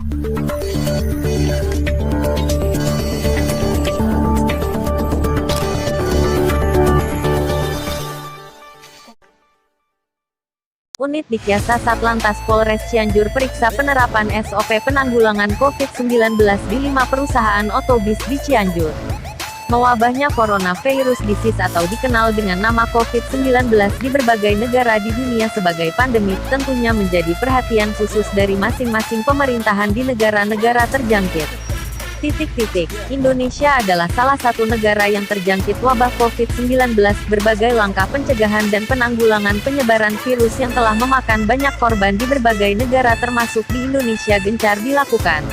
Unit Dikyasa Satlantas Polres Cianjur periksa penerapan SOP penanggulangan COVID-19 di 5 perusahaan otobus di Cianjur. Mewabahnya coronavirus disease atau dikenal dengan nama COVID-19 di berbagai negara di dunia sebagai pandemi, tentunya menjadi perhatian khusus dari masing-masing pemerintahan di negara-negara terjangkit. Indonesia adalah salah satu negara yang terjangkit wabah COVID-19. Berbagai langkah pencegahan dan penanggulangan penyebaran virus yang telah memakan banyak korban di berbagai negara termasuk di Indonesia gencar dilakukan.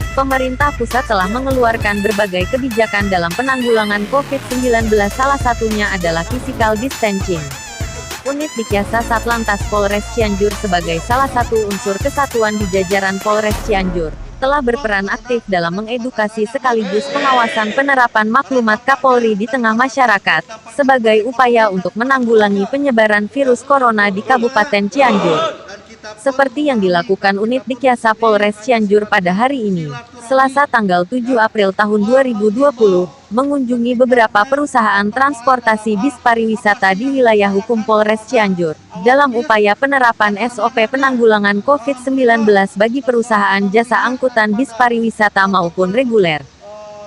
Pemerintah pusat telah mengeluarkan berbagai kebijakan dalam penanggulangan COVID-19, salah satunya adalah physical distancing. Unit Dikyasa Satlantas Polres Cianjur sebagai salah satu unsur kesatuan di jajaran Polres Cianjur, telah berperan aktif dalam mengedukasi sekaligus pengawasan penerapan maklumat Kapolri di tengah masyarakat, sebagai upaya untuk menanggulangi penyebaran virus corona di Kabupaten Cianjur. Seperti yang dilakukan Unit Dikyasa Polres Cianjur pada hari ini, Selasa tanggal 7 April tahun 2020, mengunjungi beberapa perusahaan transportasi bis pariwisata di wilayah hukum Polres Cianjur, dalam upaya penerapan SOP penanggulangan COVID-19 bagi perusahaan jasa angkutan bis pariwisata maupun reguler.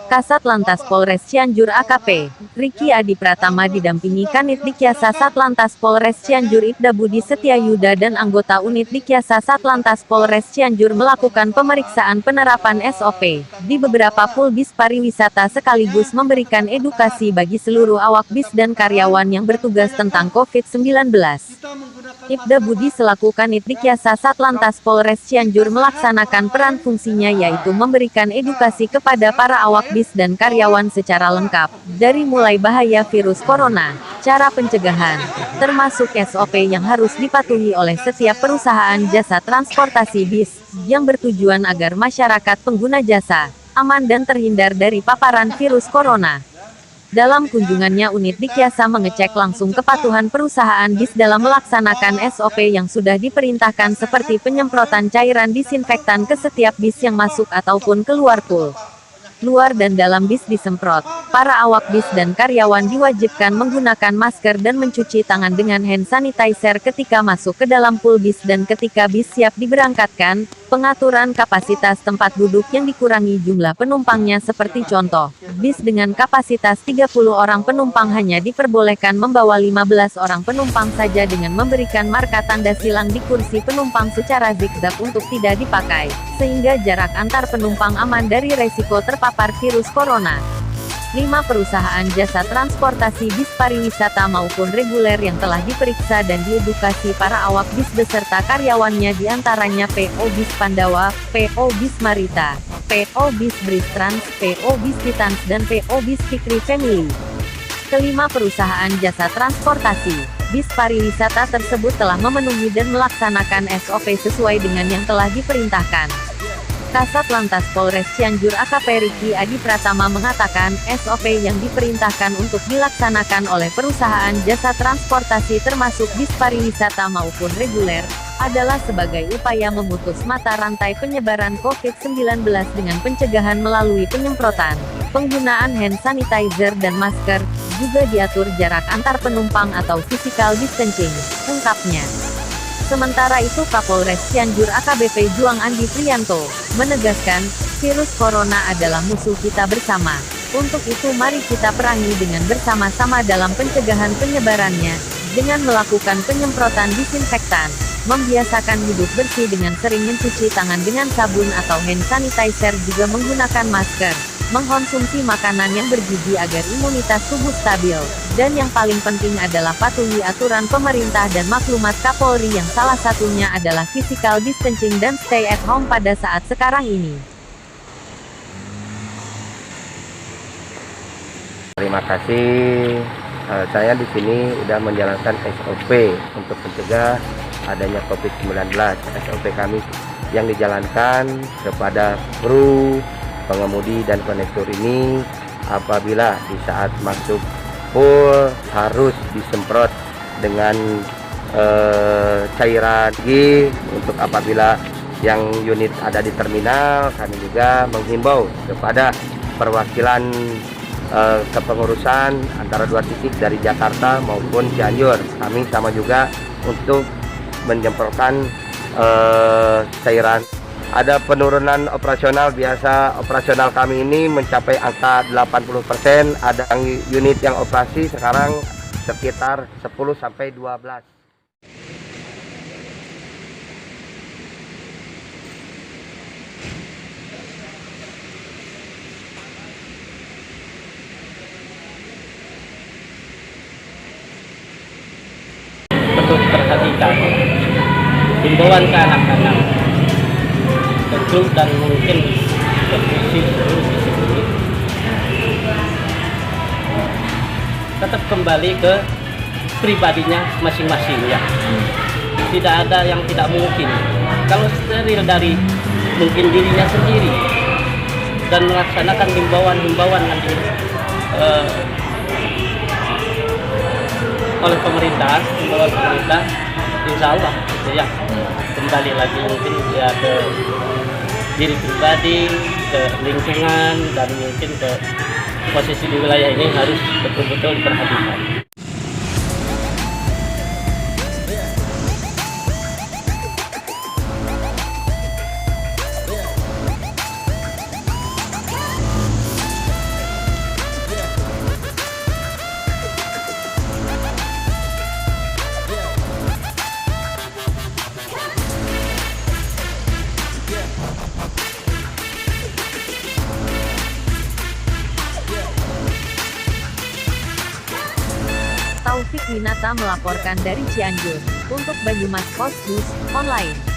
Kasat Lantas Polres Cianjur AKP, Riki Adi Pratama didampingi Kanit Dikyasa Satlantas Polres Cianjur Ibda Budi Setiayuda dan anggota Unit Dikyasa Satlantas Polres Cianjur melakukan pemeriksaan penerapan SOP di beberapa pool bis pariwisata sekaligus memberikan edukasi bagi seluruh awak bis dan karyawan yang bertugas tentang COVID-19. Ibda Budi selaku Kanit Dikyasa Satlantas Polres Cianjur melaksanakan peran fungsinya yaitu memberikan edukasi kepada para awak bis dan karyawan secara lengkap, dari mulai bahaya virus corona, cara pencegahan, termasuk SOP yang harus dipatuhi oleh setiap perusahaan jasa transportasi bis, yang bertujuan agar masyarakat pengguna jasa aman dan terhindar dari paparan virus corona. Dalam kunjungannya Unit Dikyasa mengecek langsung kepatuhan perusahaan bis dalam melaksanakan SOP yang sudah diperintahkan seperti penyemprotan cairan disinfektan ke setiap bis yang masuk ataupun keluar pool. Luar dan dalam bis disemprot. Para awak bis dan karyawan diwajibkan menggunakan masker dan mencuci tangan dengan hand sanitizer ketika masuk ke dalam pool bis dan ketika bis siap diberangkatkan. Pengaturan kapasitas tempat duduk yang dikurangi jumlah penumpangnya seperti contoh, bis dengan kapasitas 30 orang penumpang hanya diperbolehkan membawa 15 orang penumpang saja dengan memberikan marka tanda silang di kursi penumpang secara zigzag untuk tidak dipakai, sehingga jarak antar penumpang aman dari resiko terpapar virus corona. 5 perusahaan jasa transportasi bis pariwisata maupun reguler yang telah diperiksa dan diedukasi para awak bis beserta karyawannya diantaranya PO Bis Pandawa, PO Bis Marita, PO Bis Bristrans, PO Bis Titans dan PO Bis Fikri Family. Kelima perusahaan jasa transportasi bis pariwisata tersebut telah memenuhi dan melaksanakan SOP sesuai dengan yang telah diperintahkan. Kasat Lantas Polres Cianjur AKP Riki Adi Pratama mengatakan, SOP yang diperintahkan untuk dilaksanakan oleh perusahaan jasa transportasi termasuk bis pariwisata maupun reguler, adalah sebagai upaya memutus mata rantai penyebaran COVID-19 dengan pencegahan melalui penyemprotan, penggunaan hand sanitizer dan masker, juga diatur jarak antar penumpang atau physical distancing, ungkapnya. Sementara itu Kapolres Cianjur AKBP Juang Andi Priyanto menegaskan, virus corona adalah musuh kita bersama. Untuk itu mari kita perangi dengan bersama-sama dalam pencegahan penyebarannya, dengan melakukan penyemprotan disinfektan, membiasakan hidup bersih dengan sering mencuci tangan dengan sabun atau hand sanitizer juga menggunakan masker, mengkonsumsi makanan yang bergizi agar imunitas tubuh stabil, dan yang paling penting adalah patuhi aturan pemerintah dan maklumat Kapolri yang salah satunya adalah physical distancing dan stay at home pada saat sekarang ini. Terima kasih. Saya di sini sudah menjalankan SOP untuk mencegah adanya COVID-19. SOP kami yang dijalankan kepada kru, pengemudi dan konektor ini, apabila di saat masuk pool harus disemprot dengan cairan untuk apabila yang unit ada di terminal, kami juga menghimbau kepada perwakilan kepengurusan antara dua titik dari Jakarta maupun Cianjur. Kami sama juga untuk menyemprotkan cairan. Ada penurunan operasional, biasa operasional kami ini mencapai angka 80%, ada unit yang operasi sekarang sekitar 10-12. Perlu diperhatikan himbauan ke anak-anak ke grup dan mungkin ke seluruh disiplin tetap kembali ke pribadinya masing-masing ya. Tidak ada yang tidak mungkin kalau steril dari mungkin dirinya sendiri dan melaksanakan himbauan-himbauan nanti oleh pemerintah, insya Allah ya kembali lagi mungkin ya ke diri pribadi, ke lingkungan, dan mungkin ke posisi di wilayah ini harus betul-betul diperhatikan. Taufik Winata melaporkan dari Cianjur untuk Banyumas Post News Online.